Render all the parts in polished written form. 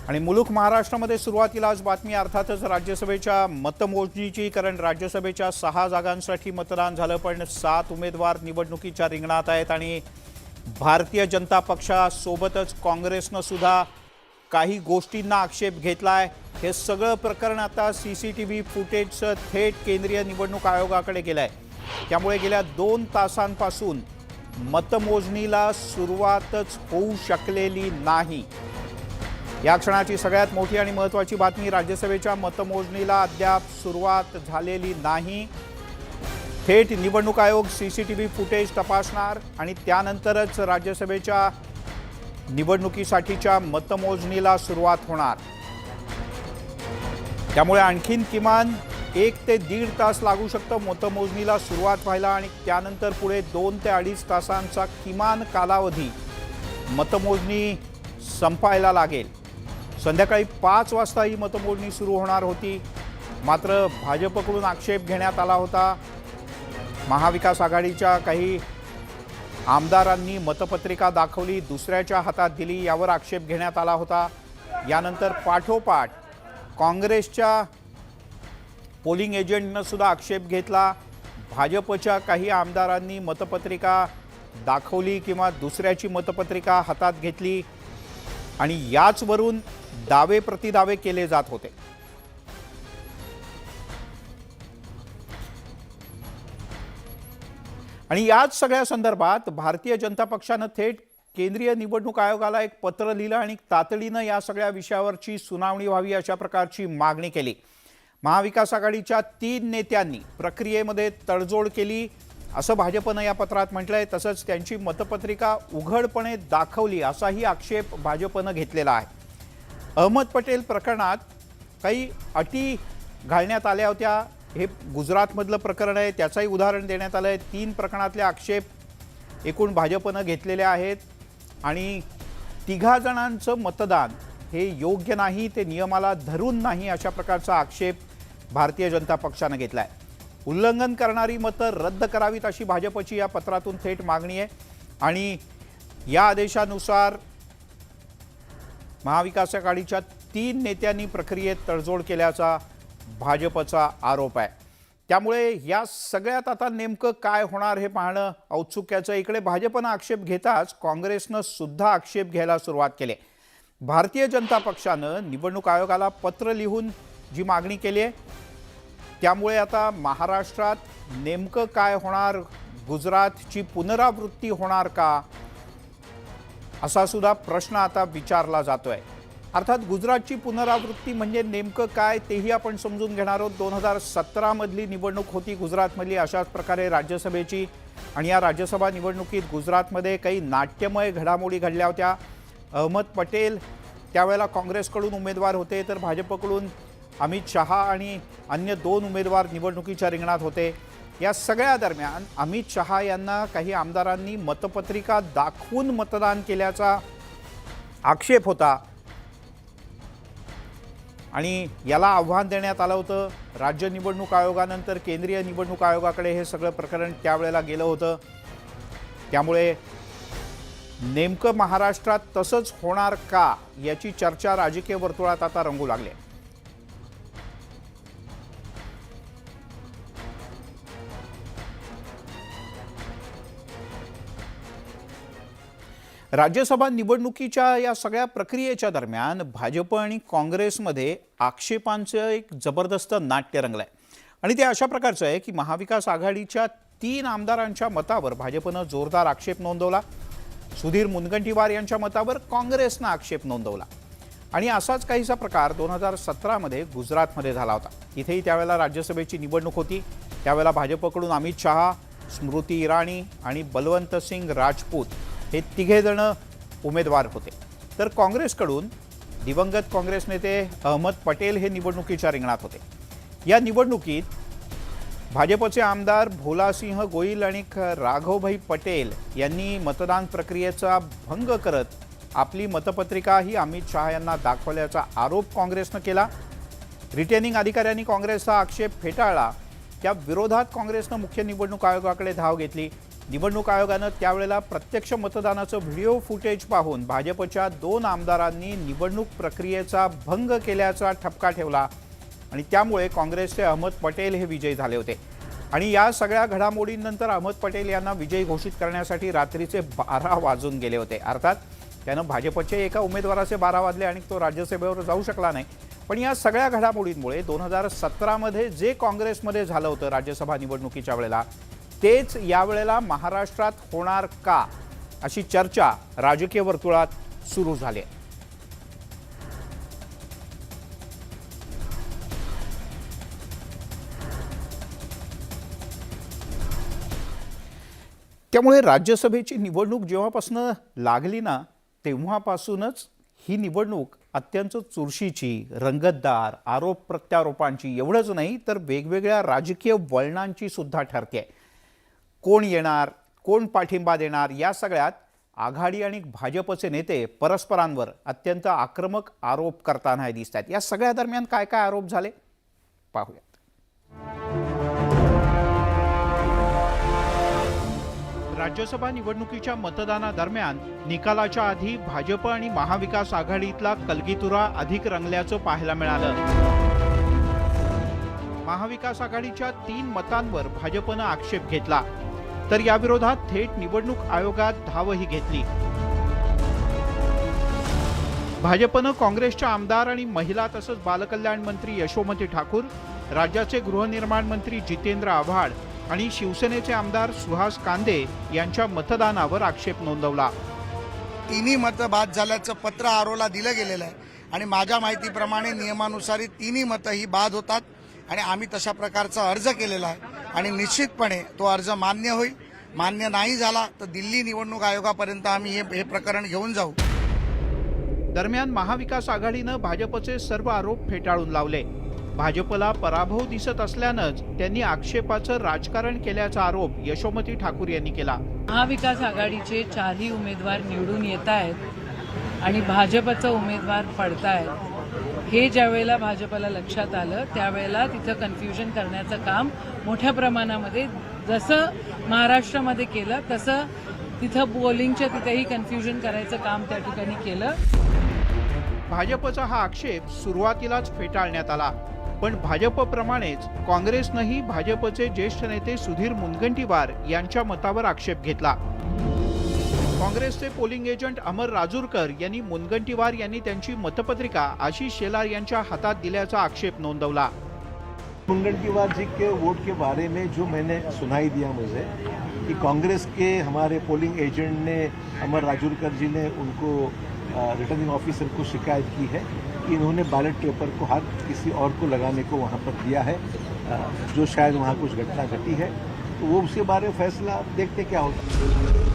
आणि मुलुक महाराष्ट्रामध्ये सुरुवातीलाच बातमी अर्थातच राज्यसभेच्या मतमोजणीची, कारण राज्यसभेच्या 6 जागांसाठी मतदान झालं, पण 7 उमेदवार निवडणुकीच्या रिंगणात आहेत आणि भारतीय जनता पक्षासोबतच काँग्रेसनं सुद्धा काही गोष्टींना आक्षेप घेतलाय। हे सगळं प्रकरण आता सीसीटीव्ही फुटेजचं थेट केंद्रीय निवडणूक आयोगाकडे गेलंय। त्यामुळे गेल्या 2 तासांपासून मतमोजणीला सुरुवातच होऊ शकलेली नाही। या क्षणाची सगळ्यात मोठी आणि महत्त्वाची बातमी, राज्यसभेच्या मतमोजणीला अद्याप सुरुवात झालेली नाही। थेट निवडणूक आयोग सीसीटीव्ही फुटेज तपासणार आणि त्यानंतरच राज्यसभेच्या निवडणुकीसाठीच्या मतमोजणीला सुरुवात होणार। त्यामुळे आणखीन किमान 1 ते 1.5 तास लागू शकतं मतमोजणीला सुरुवात व्हायला आणि त्यानंतर पुढे 2 ते 2.5 तासांचा किमान कालावधी मतमोजणी संपायला लागेल। संध्याकाळी 5 वाजता ही मतमोजणी सुरू होणार होती, मात्र भाजपकडून आक्षेप घेण्यात आला होता। महाविकास आघाडीच्या काही आमदारांनी मतपत्रिका दाखवली, दुसऱ्याच्या हातात दिली, यावर आक्षेप घेण्यात आला होता। यानंतर पाठोपाठ काँग्रेसच्या पोलिंग एजंटनं सुद्धा आक्षेप घेतला। भाजपच्या काही आमदारांनी मतपत्रिका दाखवली किंवा दुसऱ्याची मतपत्रिका हातात घेतली आणि याचवरून दावे प्रतिदावे केले जात होते। आणि याच सगळ्या संदर्भात भारतीय जनता पक्षानं थेट केंद्रीय निवडणूक आयोगाला एक पत्र लिहिलं आणि तातडीनं या सगळ्या विषयावरची सुनावणी व्हावी अशा प्रकारची मागणी केली। महाविकास आघाडीच्या 3 नेत्यांनी प्रक्रियेमध्ये तडजोड केली असं भाजपनं या पत्रात म्हटलंय। तसंच त्यांची मतपत्रिका उघडपणे दाखवली असाही आक्षेप भाजपनं घेतलेला आहे। अहमद पटेल प्रकरणात काही अटी घालण्यात आल्या होत्या। हे गुजरातमधलं प्रकरण आहे, त्याचंही उदाहरण देण्यात आलं आहे। 3 प्रकरणातले आक्षेप एकूण भाजपनं घेतलेले आहेत आणि 3 जणांचं मतदान हे योग्य नाही, ते नियमाला धरून नाही अशा प्रकारचा आक्षेप भारतीय जनता पक्षानं घेतला आहे। उल्लंघन करणारी मतं रद्द करावीत अशी भाजपची या पत्रातून थेट मागणी आहे आणि या आदेशानुसार महाविकास आघाडीच्या 3 नेत्यांनी प्रक्रियेत तडजोड केल्याचा भाजपचा आरोप आहे। त्यामुळे या सगळ्यात आता नेमकं काय होणार हे पाहणं औत्सुक्याचं। इकडे भाजपनं आक्षेप घेताच काँग्रेसनं सुद्धा आक्षेप घ्यायला सुरुवात केली। भारतीय जनता पक्षानं निवडणूक आयोगाला पत्र लिहून जी मागणी केली आहे, त्यामुळे आता महाराष्ट्रात नेमकं काय होणार, गुजरातची पुनरावृत्ती होणार का, असा सुद्धा प्रश्न आता विचारला जातोय। अर्थात गुजरातची पुनरावृत्ती म्हणजे नेमकं काय तेही आपण समजून घेणार आहोत। 2017 मधली निवडणूक होती गुजरातमधली, अशाच प्रकारे राज्यसभेची, आणि या राज्यसभा निवडणुकीत गुजरातमध्ये काही नाट्यमय घडामोडी घडल्या होत्या। अहमद पटेल त्यावेळेला काँग्रेसकडून उमेदवार होते, तर भाजपकडून अमित शहा आणि अन्य 2 उमेदवार निवडणुकीच्या रिंगणात होते। या सगळ्या दरम्यान अमित शहा यांना काही आमदारांनी मतपत्रिका दाखवून मतदान केल्याचा आक्षेप होता आणि याला आव्हान देण्यात आलं होतं। राज्य निवडणूक आयोगानंतर केंद्रीय निवडणूक आयोगाकडे हे सगळं प्रकरण त्यावेळेला गेलं होतं। त्यामुळे नेमकं महाराष्ट्रात तसंच होणार का याची चर्चा राजकीय वर्तुळात आता रंगू लागली। राज्यसभा निवडणुकीच्या या सगळ्या प्रक्रियेच्या दरम्यान भाजप आणि काँग्रेसमध्ये आक्षेपांचं एक जबरदस्त नाट्य रंगलंय आणि ते अशा प्रकारचं आहे की महाविकास आघाडीच्या 3 आमदारांच्या मतावर भाजपनं जोरदार आक्षेप नोंदवला। सुधीर मुनगंटीवार यांच्या मतावर काँग्रेसनं आक्षेप नोंदवला आणि असाच काहीसा प्रकार 2017 मध्ये गुजरातमध्ये झाला होता। इथेही त्यावेळेला राज्यसभेची निवडणूक होती। त्यावेळेला भाजपकडून अमित शहा, स्मृती इराणी आणि बलवंत सिंग राजपूत हे 3 जण उमेदवार होते, तर काँग्रेसकडून दिवंगत काँग्रेस नेते अहमद पटेल हे निवडणुकीच्या रिंगणात होते। या निवडणुकीत भाजपचे आमदार भोलासिंह गोयल आणि राघवभाई पटेल यांनी मतदान प्रक्रियेचा भंग करत आपली मतपत्रिका ही अमित शहा यांना दाखवल्याचा आरोप काँग्रेसनं केला। रिटर्निंग अधिकाऱ्यांनी काँग्रेसचा आक्षेप फेटाळला। त्या विरोधात काँग्रेसनं मुख्य निवडणूक आयोगाकडे धाव घेतली। निवडणूक आयोगानं त्यावेळेला प्रत्यक्ष मतदानाचं व्हिडिओ फुटेज पाहून भाजपच्या 2 आमदारांनी निवडणूक प्रक्रियेचा भंग केल्याचा ठपका ठेवला आणि त्यामुळे काँग्रेसचे अहमद पटेल हे विजयी झाले होते। आणि या सगळ्या घडामोडींनंतर अहमद पटेल यांना विजयी घोषित करण्यासाठी रात्रीचे 12 वाजून गेले होते। अर्थात त्यानं भाजपचे एका उमेदवाराचे 12 वाजले आणि तो राज्यसभेवर जाऊ शकला नाही। पण या सगळ्या घडामोडींमुळे 2017 मध्ये जे काँग्रेसमध्ये झालं होतं राज्यसभा निवडणुकीच्या वेळेला तेच यावेळेला महाराष्ट्रात होणार का अशी चर्चा राजकीय वर्तुळात सुरू झाली आहे। त्यामुळे राज्यसभेची निवडणूक जेव्हापासून लागली ना तेव्हापासूनच ही निवडणूक अत्यंत चुरशीची, रंगतदार, आरोप प्रत्यारोपांची एवढंच नाही तर वेगवेगळ्या राजकीय वळणांची सुद्धा ठरते। कोण येणार, कोण पाठिंबा देणार या सगळ्यात आघाडी आणि भाजपचे नेते परस्परांवर अत्यंत आक्रमक आरोप करताना दिसत आहेत। या सगळ्या दरम्यान काय काय आरोप झाले पाहूयात। राज्यसभा निवडणुकीच्या मतदानादरम्यान निकालाच्या आधी भाजप आणि महाविकास आघाडीतला कलगीतुरा अधिक रंगल्याचं पाहायला मिळालं। महाविकास आघाडीच्या 3 मतांवर भाजपनं आक्षेप घेतला तर या विरोधात थेट निवडणूक आयोगात धावही घेतली। भाजपनं काँग्रेसच्या आमदार आणि महिला तसंच बालकल्याण मंत्री यशोमती ठाकूर, राज्याचे गृहनिर्माण मंत्री जितेंद्र आव्हाड आणि शिवसेनेचे आमदार सुहास कांदे यांच्या मतदानावर आक्षेप नोंदवला। तिन्ही मतं बाद झाल्याचं पत्र आरोला दिलं गेलेलं आहे आणि माझ्या माहितीप्रमाणे नियमानुसार तिन्ही मतं ही बाद होतात आणि आम्ही तशा प्रकारचा अर्ज केलेला आहे आणि निश्चितपणे तो अर्ज मान्य होईल। मान्य नाही झाला तर दिल्ली निवडणूक आयोगापर्यंत आम्ही हे प्रकरण घेऊन जाऊ। दरम्यान महाविकास आघाडीनं भाजपचे सर्व आरोप फेटाळून लावले। भाजपला पराभव दिसत असल्यानंच त्यांनी आक्षेपाचं राजकारण केल्याचा आरोप यशोमती ठाकूर यांनी केला। महाविकास आघाडीचे 4ही उमेदवार निवडून येत आहेत आणि भाजपचा उमेदवार पडतायत हे ज्यावेळेला भाजपला लक्षात आलं त्यावेळेला तिथं कन्फ्युजन करण्याचं काम मोठ्या प्रमाणामध्ये जसं महाराष्ट्रामध्ये केलं तसं तिथं पोलिंगच्या तिथेही कन्फ्युजन करायचं काम त्या ठिकाणी केलं। भाजपचा हा आक्षेप सुरुवातीलाच फेटाळण्यात आला पण भाजपप्रमाणेच काँग्रेसनंही भाजपचे ज्येष्ठ नेते सुधीर मुनगंटीवार यांच्या मतावर आक्षेप घेतला। काँग्रेसचे पोलिंग एजंट अमर राजूरकर यांनी मुनगंटीवार यांनी त्यांची मतपत्रिका आशिष शेलार यांच्या हातात दिल्याचा आक्षेप नोंदवला। मुनगंटीवार जी के वोट के बारे में जो मैंने सुनाई दिया मुझे कि कांग्रेस के हमारे पोलिंग एजेंट ने अमर राजूरकर जी ने उनको रिटर्निंग ऑफिसर को शिकायत की है कि इन्होंने बैलेट पेपर को हाथ किसी और को लगाने को वहाँ पर दिया है, जो शायद वहाँ कुछ घटना घटी है तो वो उसके बारे में फैसला देखते क्या होता।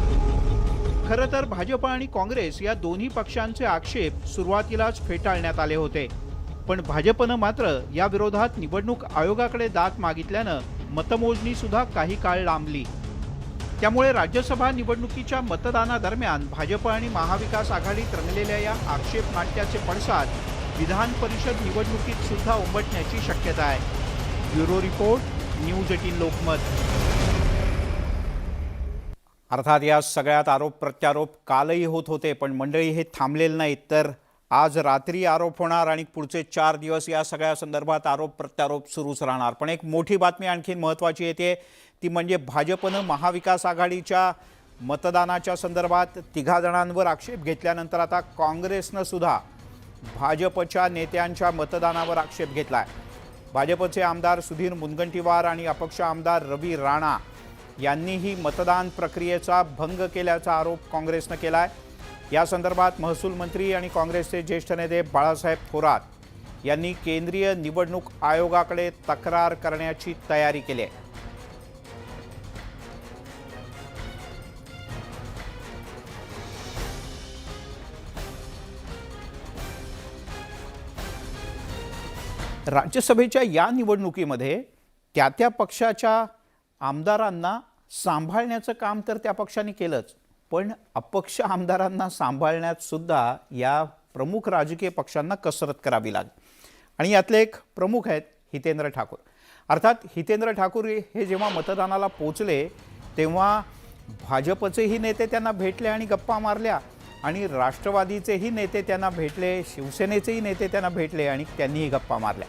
खरं तर भाजप आणि काँग्रेस या दोन्ही पक्षांचे आक्षेप सुरुवातीलाच फेटाळण्यात आले होते पण भाजपनं मात्र या विरोधात निवडणूक आयोगाकडे दाद मागितल्यानं मतमोजणी सुद्धा काही काळ लांबली। त्यामुळे राज्यसभा निवडणुकीच्या मतदानादरम्यान भाजप आणि महाविकास आघाडीत रंगलेल्या या आक्षेप नाट्याचे पडसाद विधान परिषद निवडणुकीत सुद्धा उमटण्याची शक्यता आहे। Bureau report, news 18 Lokmat. अर्थात या सगळ्यात आरोप प्रत्यारोप कालही होत होते पण मंडळी हे थांबलेले नाहीत तर आज रात्री आरोप होणार आणि पुढचे 4 दिवस या सगळ्या संदर्भात आरोप प्रत्यारोप सुरूच राहणार। पण एक मोठी बातमी आणखी महत्त्वाची येते ती म्हणजे भाजपनं महाविकास आघाडीच्या मतदानाच्या संदर्भात 3 जणांवर आक्षेप घेतल्यानंतर आता काँग्रेसनं सुद्धा भाजपच्या नेत्यांच्या मतदानावर आक्षेप घेतलाय। भाजपचे आमदार सुधीर मुनगंटीवार आणि अपक्ष आमदार रवी राणा यांनीही मतदान प्रक्रियेचा भंग केल्याचा आरोप काँग्रेसनं केलाय। या संदर्भात महसूल मंत्री आणि काँग्रेसचे ज्येष्ठ नेते बाळासाहेब थोरात यांनी केंद्रीय निवडणूक आयोगाकडे तक्रार करण्याची तयारी केली आहे। राज्यसभेच्या या निवडणुकीमध्ये त्या पक्षाच्या आमदारांना सांभाळण्याचं काम तर त्या पक्षाने केलंच पण अपक्ष आमदारांना सांभाळण्यात सुद्धा या प्रमुख राजकीय पक्षांना कसरत करावी लागली आणि यातले एक प्रमुख आहेत हितेंद्र ठाकूर। अर्थात हितेंद्र ठाकूर हे जेव्हा मतदानाला पोहोचले तेव्हा भाजपचेही नेते त्यांना भेटले आणि गप्पा मारल्या आणि राष्ट्रवादीचेही नेते त्यांना भेटले, शिवसेनेचेही नेते त्यांना भेटले आणि त्यांनीही गप्पा मारल्या.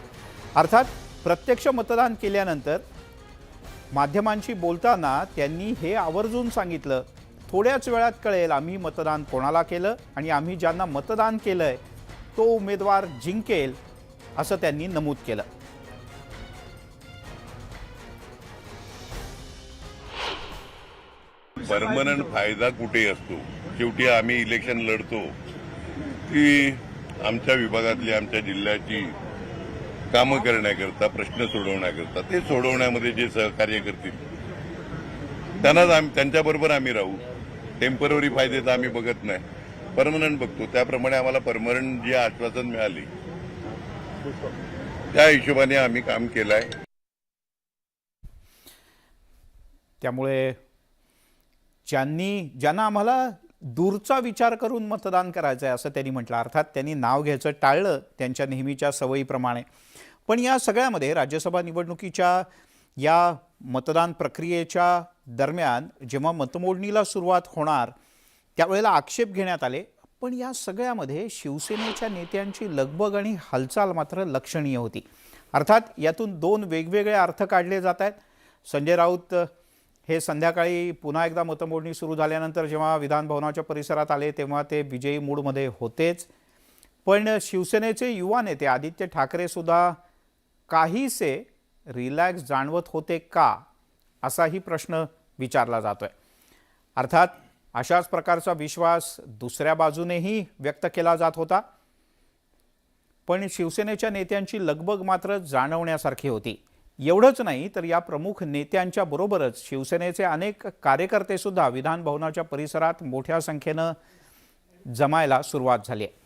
अर्थात प्रत्यक्ष मतदान केल्यानंतर माध्यमांशी बोलताना त्यांनी हे आवर्जून सांगितलं, थोड्याच वेळात कळेल आम्ही मतदान कोणाला केलं आणि आम्ही ज्यांना मतदान केलंय तो उमेदवार जिंकेल, असं त्यांनी नमूद केलं. परमनंट फायदा कुठे असतो? शेवटी आम्ही इलेक्शन लढतो की आमच्या विभागातली, आमच्या जिल्ह्याची कामं करण्याकरता, प्रश्न सोडवण्याकरता. ते सोडवण्यामध्ये जे सहकार्य करतील त्यांनाच त्यांच्याबरोबर आम्ही राहू. टेम्पररी फायदे तर आम्ही बघत नाही, परमनंट बघतो. त्याप्रमाणे आम्हाला परमनंट जे आश्वासन मिळाले त्या हिशोबाने आम्ही काम केलं आहे. त्यामुळे ज्यांना आम्हाला दूरचा विचार करून मतदान करायचं आहे असं त्यांनी म्हटलं. अर्थात त्यांनी नाव घ्यायचं टाळलं त्यांच्या नेहमीच्या सवयीप्रमाणे. पण या सगळ्यामध्ये राज्यसभा निवडणुकीच्या या मतदान प्रक्रियेच्या दरम्यान जेव्हा मतमोजणीला सुरुवात होणार त्यावेळेला आक्षेप घेण्यात आले. पण या सगळ्यामध्ये शिवसेनेच्या नेत्यांची लगबग आणि हालचाल मात्र लक्षणीय होती. अर्थात यातून दोन वेगवेगळे अर्थ काढले जात आहेत. संजय राऊत हे संध्याकाळी पुन्हा एकदा मतमोजणी सुरू झाल्यानंतर जेव्हा विधानभवनाच्या परिसरात आले तेव्हा ते विजयी मूडमध्ये होतेच. पण शिवसेनेचे युवा नेते आदित्य ठाकरेसुद्धा काहीसे रिलॅक्स जाणवत होते का, असाही प्रश्न विचारला जातोय. अर्थात अशाच प्रकारचा विश्वास दुसऱ्या बाजूनेही व्यक्त केला जात होता. पण शिवसेनेच्या नेत्यांची लगबग मात्र जाणवण्यासारखी होती. एवढंच नाही तर या प्रमुख नेत्यांच्या बरोबरच शिवसेनेचे अनेक कार्यकर्ते सुद्धा विधानभवनाच्या परिसरात मोठ्या संख्येनं जमायला सुरुवात झाली आहे.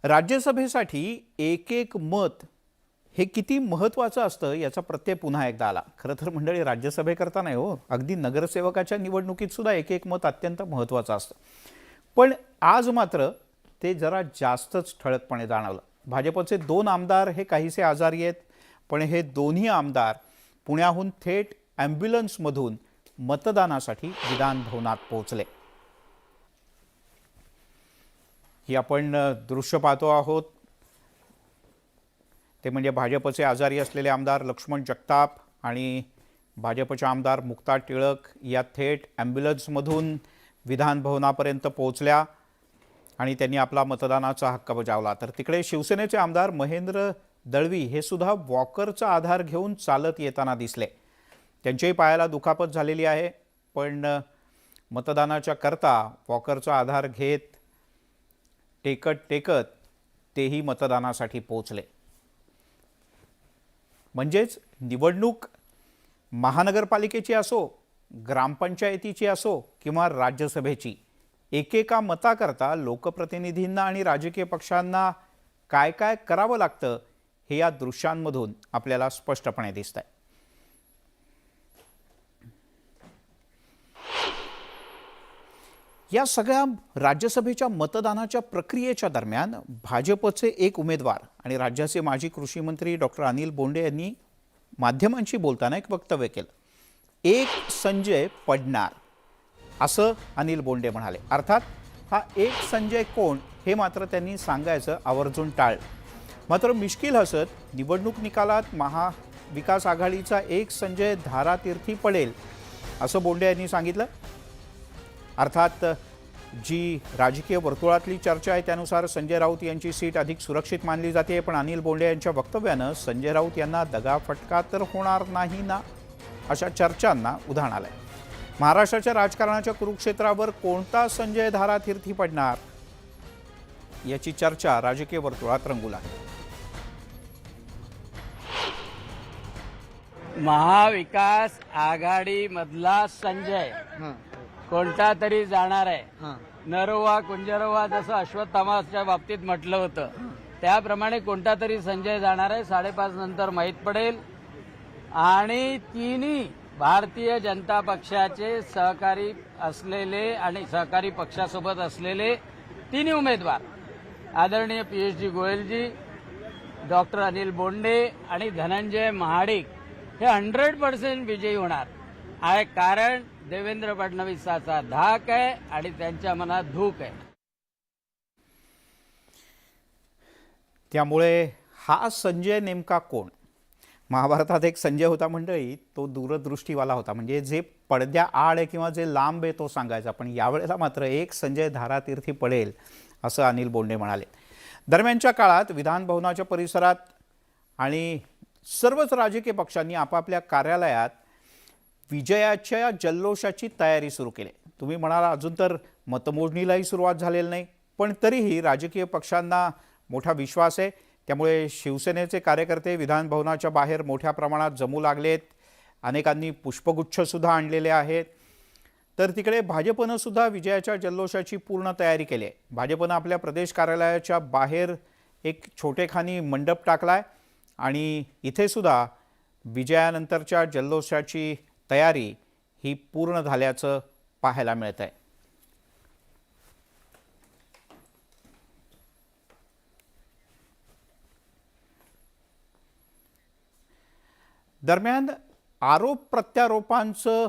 राज्यसभेसाठी एक एक मत हे किती महत्त्वाचं असतं याचा प्रत्यय पुन्हा एकदा आला. खरं तर मंडळी, राज्यसभेकरता नाही हो, अगदी नगरसेवकाच्या निवडणुकीत सुद्धा एक एक मत अत्यंत महत्त्वाचं असतं. पण आज मात्र ते जरा जास्तच ठळकपणे जाणवलं. भाजपचे 2 आमदार हे काहीसे आजारी आहेत, पण हे दोन्ही आमदार पुण्याहून थेट ॲम्ब्युलन्समधून मतदानासाठी विधानभवनात पोहोचले. ही आपण दृश्य पाहतो आहोत ते म्हणजे भाजपचे आजारी असलेले आमदार लक्ष्मण जगताप आणि भाजपच्या आमदार मुक्ता टिळक या थेट ॲम्ब्युलन्समधून विधानभवनापर्यंत पोहोचल्या आणि त्यांनी आपला मतदानाचा हक्क बजावला. तर तिकडे शिवसेनेचे आमदार महेंद्र दळवी हे सुद्धा वॉकरचा आधार घेऊन चालत येताना दिसले. त्यांच्याही पायाला दुखापत झालेली आहे, पण मतदानाच्या करता वॉकरचा आधार घेत टेकत तेही मतदानासाठी पोहोचले. म्हणजेच निवडणूक महानगरपालिकेची असो, ग्रामपंचायतीची असो किंवा राज्यसभेची, एकेका मताकरता लोकप्रतिनिधींना आणि राजकीय पक्षांना काय काय करावं लागतं हे या दृश्यांमधून आपल्याला स्पष्टपणे दिसतंय. या सगळ्या राज्यसभेच्या मतदानाच्या प्रक्रियेच्या दरम्यान भाजपचे एक उमेदवार आणि राज्याचे माजी कृषी मंत्री डॉक्टर अनिल बोंडे यांनी माध्यमांशी बोलताना एक वक्तव्य केलं. एक संजय पडणार असं अनिल बोंडे म्हणाले. अर्थात हा एक संजय कोण हे मात्र त्यांनी सांगायचं आवर्जून टाळलं. मात्र मिश्किल हसत निवडणूक निकालात महाविकास आघाडीचा एक संजय धारातीर्थी पडेल असं बोंडे यांनी सांगितलं. अर्थात जी राजकीय वर्तुळातली चर्चा आहे त्यानुसार संजय राऊत यांची सीट अधिक सुरक्षित मानली जाते. पण अनिल बोंडे यांच्या वक्तव्यानं संजय राऊत यांना दगाफटका तर होणार नाही ना, अशा चर्चांना उधाण आलंय. महाराष्ट्राच्या राजकारणाच्या कुरुक्षेत्रावर कोणता संजय धारातीर्थी पडणार याची चर्चा राजकीय वर्तुळात रंगू लागली. महाविकास आघाडीमधला संजय कोणता तरी जाणार आहे. नरोवा कुंजरोवा जसं अश्वत्थामाच्या बाबतीत म्हटलं होतं त्याप्रमाणे कोणता तरी संजय जाणार आहे. 5:30 नंतर माहीत पडेल. आणि तिन्ही भारतीय जनता पक्षाचे सहकारी असलेले आणि सहकारी पक्षासोबत असलेले तिन्ही उमेदवार आदरणीय पीएचडी गोयलजी, डॉक्टर अनिल बोंडे आणि धनंजय महाडिक हे 100% विजयी होणार आहे. कारण देवेंद्र फडणवीसाचा धाक आहे आणि त्यांच्या मनात धूक आहे. त्यामुळे हा संजय नेमका कोण? महाभारतात एक संजय होता मंडळी, तो दूरदृष्टीवाला होता, म्हणजे जे पडद्या आड आहे किंवा जे लांब आहे तो सांगायचा. पण यावेळेला मात्र एक संजय धारातीर्थी पडेल असं अनिल बोंडे म्हणाले. दरम्यानच्या काळात विधानभवनाच्या परिसरात आणि सर्वच राजकीय पक्षांनी आपापल्या कार्यालयात विजयाच्या जल्लोषाची तयारी सुरू केली. तुम्ही म्हणाला अजून तर मतमोजणीलाही सुरुवात झालेली नाही, पण तरीही राजकीय पक्षांना मोठा विश्वास आहे. त्यामुळे शिवसेनेचे कार्यकर्ते विधानभवनाच्या बाहेर मोठ्या प्रमाणात जमू लागलेत. अनेकांनी पुष्पगुच्छसुद्धा आणलेले आहेत. तर तिकडे भाजपनं सुद्धा विजयाच्या जल्लोषाची पूर्ण तयारी केली आहे. भाजपनं आपल्या प्रदेश कार्यालयाच्या बाहेर एक छोटेखानी मंडप टाकला आहे आणि इथे सुद्धा विजयानंतरच्या जल्लोषाची तयारी ही पूर्ण झाल्याचं पाहायला मिळत आहे. दरम्यान आरोप प्रत्यारोपांचं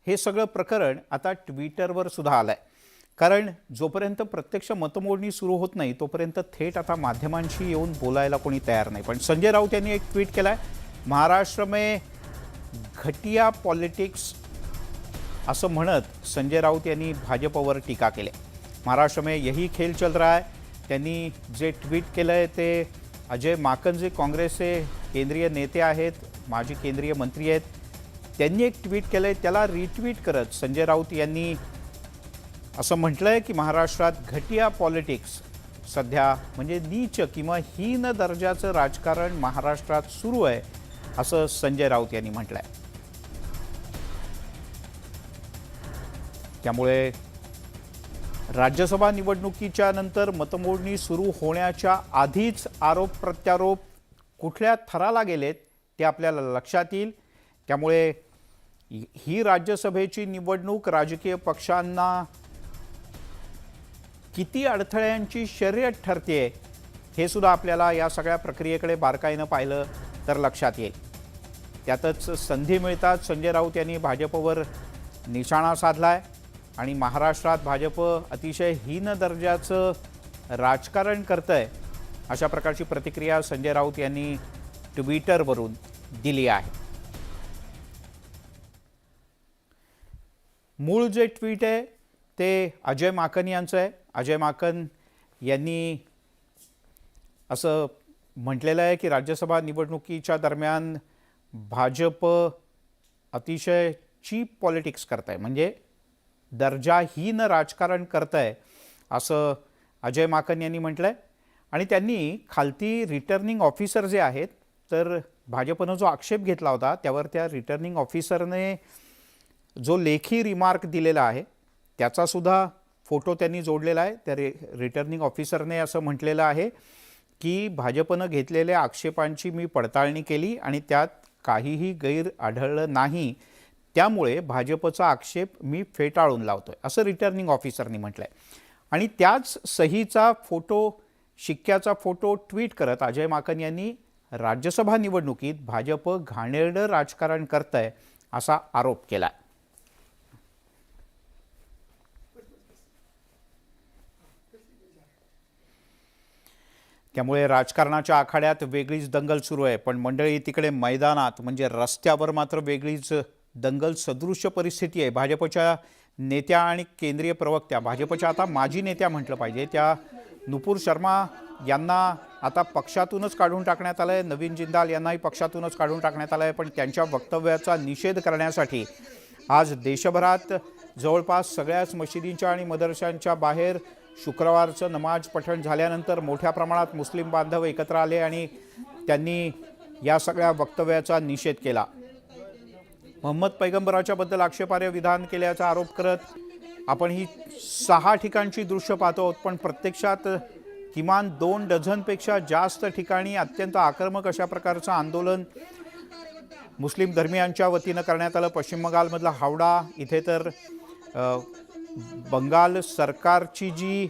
हे सगळं प्रकरण आता ट्विटरवर सुद्धा आलं आहे. कारण जोपर्यंत प्रत्यक्ष मतमोजणी सुरू होत नाही तोपर्यंत थेट आता माध्यमांशी येऊन बोलायला कोणी तयार नाही. पण संजय राऊत यांनी एक ट्विट केलं आहे, महाराष्ट्र में घटिया पॉलिटिक्स असं म्हणत संजय राऊत यांनी भाजपवर टीका केली. महाराष्ट्र में यही खेल चल रहा है. त्यांनी जे ट्विट केलं आहे ते अजय माकन जे काँग्रेसचे केंद्रीय नेते आहेत, माजी केंद्रीय मंत्री आहेत, त्यांनी एक ट्विट केलं आहे. त्याला रिट्विट करत संजय राऊत यांनी असं म्हटलं आहे की महाराष्ट्रात घटिया पॉलिटिक्स सध्या म्हणजे नीच किंवा हीन दर्जाचं राजकारण महाराष्ट्रात सुरू आहे असं संजय राऊत यांनी म्हटलं आहे. त्यामुळे राज्यसभा निवडणुकीच्या नंतर मतमोजणी सुरू होण्याच्या आधीच आरोप प्रत्यारोप कुठल्या थराला गेलेत ते आपल्याला लक्षात येईल. त्यामुळे ही राज्यसभेची निवडणूक राजकीय पक्षांना किती अडथळ्यांची शर्यत ठरते हे सुद्धा आपल्याला या सगळ्या प्रक्रियेकडे बारकाईनं पाहिलं तर लक्षात येईल. त्यातच संधी मिळताच संजय राऊत यांनी भाजपवर निशाणा साधला आहे आणि महाराष्ट्रात भाजप अतिशय हीन दर्जाचं राजकारण करतंय अशा प्रकारची प्रतिक्रिया संजय राऊत यांनी ट्विटरवरून दिली आहे. मूळ जे ट्विट आहे ते अजय माकन यांचं आहे. अजय माकन यांनी असं म्हटलेलं आहे की राज्यसभा निवडणुकीच्या दरम्यान भाजप अतिशय चीप पॉलिटिक्स करत आहे, म्हणजे दर्जाहीन राजकारण करत आहे असं अजय माकन यांनी म्हटलं आहे. आणि त्यांनी खालती रिटर्निंग ऑफिसर जे आहेत, तर भाजपनं जो आक्षेप घेतला होता त्यावर त्या रिटर्निंग ऑफिसरने जो लेखी रिमार्क दिलेला आहे त्याचासुद्धा फोटो त्यांनी जोडलेला आहे. त्या रिटर्निंग ऑफिसरने असं म्हटलेलं आहे की भाजपनं घेतलेल्या आक्षेपांची मी पडताळणी केली आणि त्यात काहीही गैर आढळलं नाही, त्यामुळे भाजपचा आक्षेप मी फेटाळून लावतोय असं रिटर्निंग ऑफिसरनी म्हटलं आहे. आणि त्याच सहीचा फोटो, शिक्क्याचा फोटो ट्विट करत अजय माकन यांनी राज्यसभा निवडणुकीत भाजप घाणेरडं राजकारण करतंय असा आरोप केला. त्यामुळे राजकारणाच्या आखाड्यात वेगळीच दंगल सुरू आहे. पण मंडळी तिकडे मैदानात म्हणजे रस्त्यावर मात्र वेगळीच दंगल सदृश्य परिस्थिती आहे. भाजपच्या नेत्या आणि केंद्रीय प्रवक्त्या, भाजपच्या आता माजी नेत्या म्हटलं पाहिजे, त्या नुपूर शर्मा यांना आता पक्षातूनच काढून टाकण्यात आलं आहे. नवीन जिंदाल यांनाही पक्षातूनच काढून टाकण्यात आलं आहे. पण त्यांच्या वक्तव्याचा निषेध करण्यासाठी आज देशभरात जवळपास सगळ्याच मशिदींच्या आणि मदरशांच्या बाहेर शुक्रवारचं नमाज पठण झाल्यानंतर मोठ्या प्रमाणात मुस्लिम बांधव एकत्र आले आणि त्यांनी या सगळ्या वक्तव्याचा निषेध केला. मोहम्मद पैगंबराच्या बद्दल आक्षेपार्ह विधान केल्याचा आरोप करत आपण ही 6 ठिकाणची दृश्य पाहतो आहोत. पण प्रत्यक्षात किमान 2 डझनपेक्षा जास्त ठिकाणी अत्यंत आक्रमक अशा प्रकारचं आंदोलन मुस्लिम धर्मियांच्या वतीनं करण्यात आलं. पश्चिम बंगालमधला हावडा इथे तर बंगाल सरकारची जी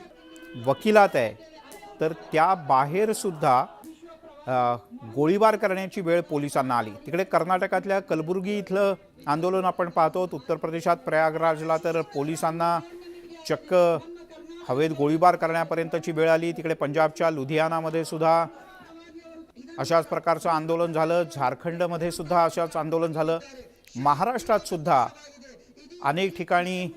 वकिलात आहे तर त्या बाहेर सुद्धा गोळीबार करण्याची वेळ पोलिसांना आली. तिकडे कर्नाटकातल्या कलबुर्गी इथलं आंदोलन आपण पाहतो. उत्तर प्रदेशात प्रयागराजला तर पोलिसांना चक्क हवेत गोळीबार करण्यापर्यंतची वेळ आली. तिकडे पंजाबच्या लुधियानामध्ये सुद्धा अशाच प्रकारचं आंदोलन झालं. झारखंडमध्ये सुद्धा अशाच आंदोलन झालं. महाराष्ट्रात सुद्धा अनेक ठिकाणी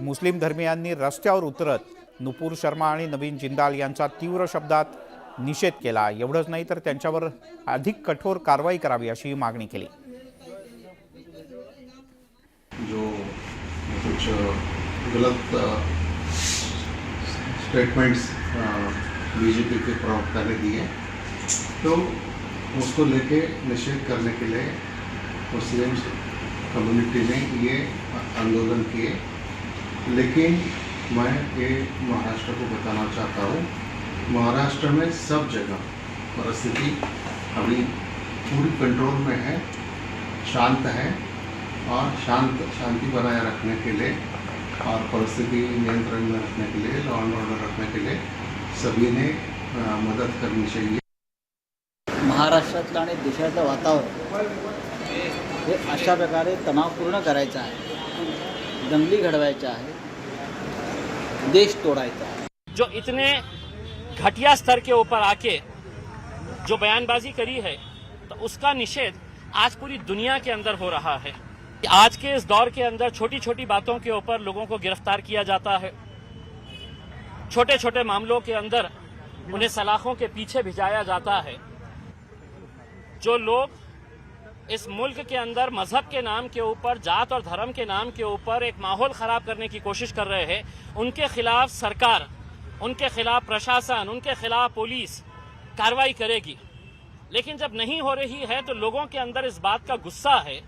मुस्लिम धर्मीयांनी रस्त्यावर उतरत नुपूर शर्मा आणि नवीन जिंदाल यांचा तीव्र शब्दात निषेध केला. एवढंच नाही तर त्यांच्यावर अधिक कठोर कारवाई करावी अशी मागणी केली. जो कुछ गलत स्टेटमेंट्स बीजेपी के प्रवक्ता ने दिए, तो उसको लेके निषेध करने के लिए मुस्लिम कम्युनिटी ने ये आंदोलन किए. लेकिन मैं ये महाराष्ट्र को बताना चाहता हूँ, महाराष्ट्र में सब जगह परिस्थिति अभी पूरी कंट्रोल में है, शांत है और शांति बनाए रखने के लिए और परिस्थिति नियंत्रण में रखने के लिए, लॉ एंड ऑर्डर रखने के लिए सभी ने मदद करनी चाहिए. महाराष्ट्रातलं आणि देशातलं वातावरण हे अशा प्रकारे तणावपूर्ण करायचं आहे, दंगली घडवायच्या आहे, देश तोडायचा आहे. जो इतने घटिया स्तर के ऊपर आके जो बयानबाजी करी है, तो उसका निषेध आज पूरी दुनिया के अंदर हो रहा है. आज के इस दौर के अंदर छोटी छोटी बातों के ऊपर लोगों को गिरफ्तार किया जाता है. छोटे छोटे मामलों के अंदर उन्हें सलाखों के पीछे भिजाया जाता है. जो लोग इस मुल्क के अंदर मजहब के नाम के ऊपर, जात और धर्म के नाम के ऊपर एक माहौल खराब करने की कोशिश कर रहे हैं, उनके खिलाफ सरकार, उनके खिलाफ प्रशासन, उनके खिलाफ पुलिस कार्रवाई करेगी. लेकिन जब नहीं हो रही है तो लोगों के अंदर इस बात का गुस्सा है.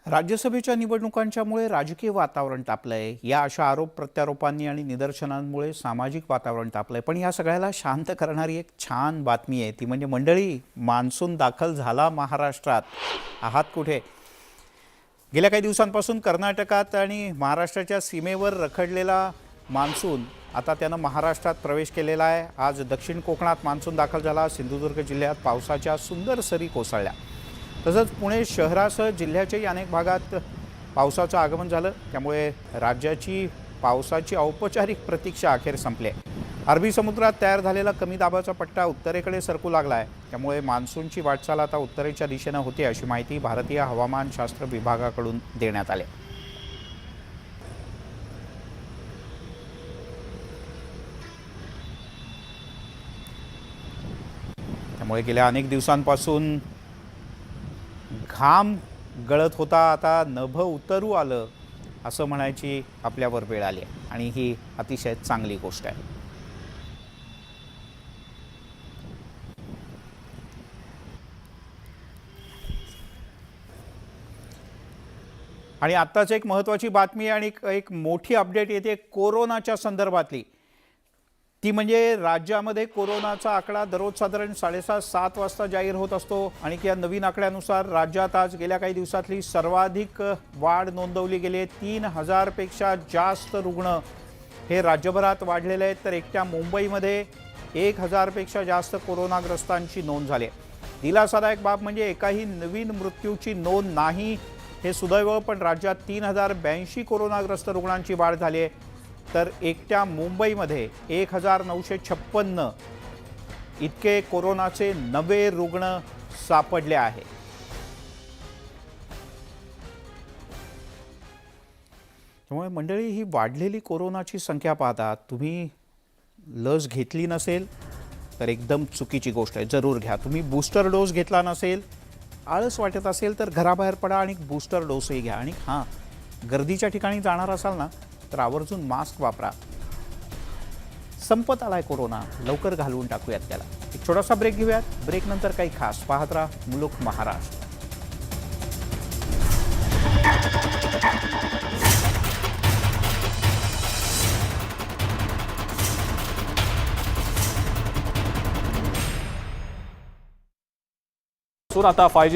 राज्यसभेच्या निवडणुकांच्यामुळे राजकीय वातावरण तापलंय. या अशा आरोप प्रत्यारोपांनी आणि निदर्शनांमुळे सामाजिक वातावरण तापलंय. पण या सगळ्याला शांत करणारी एक छान बातमी आहे, ती म्हणजे मंडळी, मान्सून दाखल झाला महाराष्ट्रात. आहात कुठे? गेल्या काही दिवसांपासून कर्नाटकात आणि महाराष्ट्राच्या सीमेवर रखडलेला मान्सून आता त्यानं महाराष्ट्रात प्रवेश केलेला आहे. आज दक्षिण कोकणात मान्सून दाखल झाला. सिंधुदुर्ग जिल्ह्यात पावसाच्या सुंदर सरी कोसळल्या. तसंच पुणे शहरासह जिल्ह्याच्याही अनेक भागात पावसाचं आगमन झालं. त्यामुळे राज्याची पावसाची औपचारिक प्रतीक्षा अखेर संपली. अरबी समुद्रात तयार झालेला कमी दाबाचा पट्टा उत्तरेकडे सरकू लागला आहे. त्यामुळे मान्सूनची वाटचाल आता उत्तरेच्या दिशेनं होते अशी माहिती भारतीय हवामानशास्त्र विभागाकडून देण्यात आली. त्यामुळे गेल्या अनेक दिवसांपासून घाम गळत होता, आता नभ उतरू आलं असं म्हणायची आपल्यावर वेळ आली आहे आणि ही अतिशय चांगली गोष्ट आहे. आणि आत्ताच एक महत्त्वाची बातमी आणि एक मोठी अपडेट येते कोरोनाच्या संदर्भातली. ती म्हणजे राज्यामध्ये कोरोनाचा आकडा दररोज साधारण 6:30-7 वाजता जाहीर होत असतो आणि या नवीन आकड्यानुसार राज्यात आज गेल्या काही दिवसातली सर्वाधिक वाढ नोंदवली गेली आहे. 3,000 पेक्षा जास्त रुग्ण हे राज्यभरात वाढलेले आहेत. तर एकट्या मुंबईमध्ये 1,000 पेक्षा जास्त कोरोनाग्रस्तांची नोंद झाली आहे. दिलासादायक बाब म्हणजे एकाही नवीन मृत्यूची नोंद नाही हे सुदैव. पण राज्यात 3,082 कोरोनाग्रस्त रुग्णांची वाढ झाली आहे. तर एकट्या मुंबईमध्ये 1,956 इतके कोरोनाचे नवे रुग्ण सापडले आहेत. त्यामुळे मंडळी, ही वाढलेली कोरोनाची संख्या पाहता तुम्ही लस घेतली नसेल तर एकदम चुकीची गोष्ट आहे. जरूर घ्या. तुम्ही बूस्टर डोस घेतला नसेल, आळस वाटत असेल तर घराबाहेर पडा आणि बूस्टर डोसही घ्या. आणि हां, गर्दीच्या ठिकाणी जाणार असाल ना तर आवर्जून मास्क वापरा. संपत आलाय कोरोना, लवकर घालवून टाकूयात त्याला. एक छोटासा ब्रेक घेऊयात. ब्रेकनंतर काही खास पाहत राहा मुलुक महाराष्ट्र. आता 5G